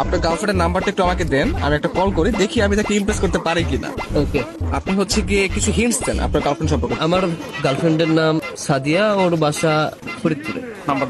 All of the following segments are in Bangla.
আপনার গার্লফ্রেন্ডের নাম্বারটা একটু আমাকে দেন, আমি একটা কল করি, দেখি আমি তাকে ইমপ্রেস করতে পারি কিনা। ওকে। আপনি হচ্ছে গিয়ে কিছু হিন্টস দেন আপনার গার্লফ্রেন্ড সম্পর্কে। আমার গার্লফ্রেন্ডের নাম সাদিয়া, ওর বাসা ফরিদপুরে। নাম্বার।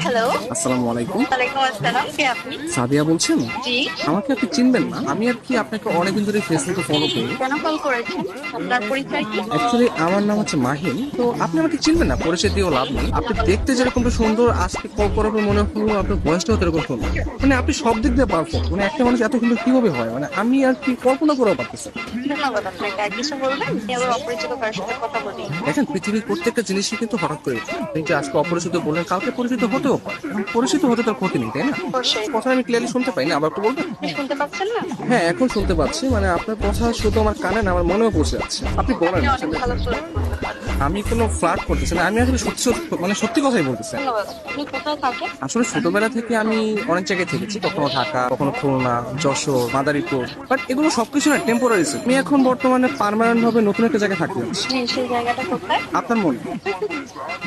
হ্যালো। আসসালামু আলাইকুম। ওয়ালাইকুম আসসালাম, কে আপনি? সাদিয়া বলছেন? জি। আমাকে আপনি চিনবেন না, আমি আর কি আপনাকে অনেকদিন ধরে ফেসবুকে ফলো করি। কেন কল করেছেন? আপনার পরিচয় কি? অ্যাকচুয়ালি আমার নাম হচ্ছে মাহিন, তো আপনি আমাকে চিনবেন না, পরিচয় দিয়েও লাভ নেই। আপনি দেখতে যেরকম সুন্দর, আজকে কল করার পর মনে হলো আপনার বয়সটাও এরকম সুন্দর। মানে আপনি সব দিক দিয়ে পারফেক্ট, মানে একটা মানুষ এত সুন্দর কিভাবে হয়, মানে আমি আর কি কল্পনা করেও পারতেছি না। ধন্যবাদ আপনাকে। আর কিছু বলবেন? আমি আবার অপরিচিত কারোর সাথে কথা বলি। দেখেন, পৃথিবীর প্রত্যেকটা জিনিসই কিন্তু হঠাৎ করে হয়। আপনি যে আজকে অপরিচিত বললেন, কালকে পরিচিত হতেও পারে। এখন পরিচিত হতে তার ক্ষতি নেই, তাই না? অবশ্যই। কথা আমি ক্লিয়ারলি শুনতে পাই না, আবার একটু বলবেন? শুনতে পাচ্ছেন না? হ্যাঁ, এখন শুনতে পাচ্ছি। মানে আপনার কথা শুধু আমার কানে না, আমার মনেও পৌঁছে যাচ্ছে। আপনি বলেন। আপনি অনেক ভালো ফ্লার্ট করতে পারেন। আমি কোনো ফ্লার্ট করতেছি না, আমি আসলে সত্যি মানে সত্যি কথাই বলতেছি। ধন্যবাদ। আপনি কোথায় থাকেন? আসলে ছোটবেলা থেকে আমি অনেক জায়গায় থেকেছি, কখনো ঢাকা, কখনো খুলনা, যশোর, মাদারীপুর, বাট এগুলো সবকিছু না টেম্পোরারি। আমি এখন বর্তমানে পার্মানেন্ট ভাবে নতুন একটা জায়গায় থাকতে যাচ্ছি। জি, সেই জায়গাটা কোথায়? আপনার মনে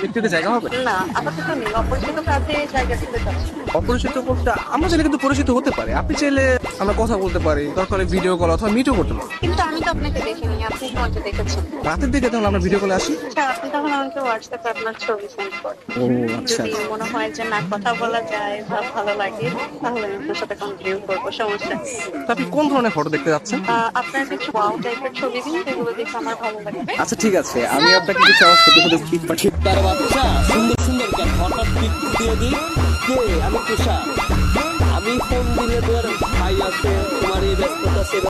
ব্যক্তিগত জায়গা হবে? না, আপাতত নেই। অপরিচিত কাউকে জায়গা দিতে চাচ্ছি। অপরিচিত বলতে আমরা চাইলে কিন্তু পরিচিত হতে পারি। আপনি চাইলে আমরা কথা বলতে পারি, দরকার ভিডিও কল অথবা মিটও করতে পারি। কিন্তু আমি তো আপনাকে দেখিনি, আপনি আমাকে দেখেছেন। রাতের দিকে তাহলে আমরা ভিডিও কলে আসি। আচ্ছা, আপনি তখন আমাকে হোয়াটসঅ্যাপে আপনার ছবি সেন্ড করেন। ও আচ্ছা। যদি মনে হয় যে না, কথা বলা যায় বা ভালো লাগে, তাহলে আমি আপনার সাথে কন্টিনিউ করবো, সমস্যা নেই। তো আপনি কোন ধরনের ফটো দেখতে যাচ্ছেন? আপনার কিছু ওয়াও টাইপের ছবি দিন, যেগুলো দেখে আমার ভালো লাগবে। আচ্ছা ঠিক আছে, আমি আপনাকে কিছু আমার সত্যি সত্যি পিক পাঠিয়ে। তার বাচ্চা সুন্দর সুন্দর হঠাৎ পিক দিয়ে দিই। কে? আমি তুষার। আমি ফোন দিলে তোর ভাই আছে, তোমার এই ব্যস্ততা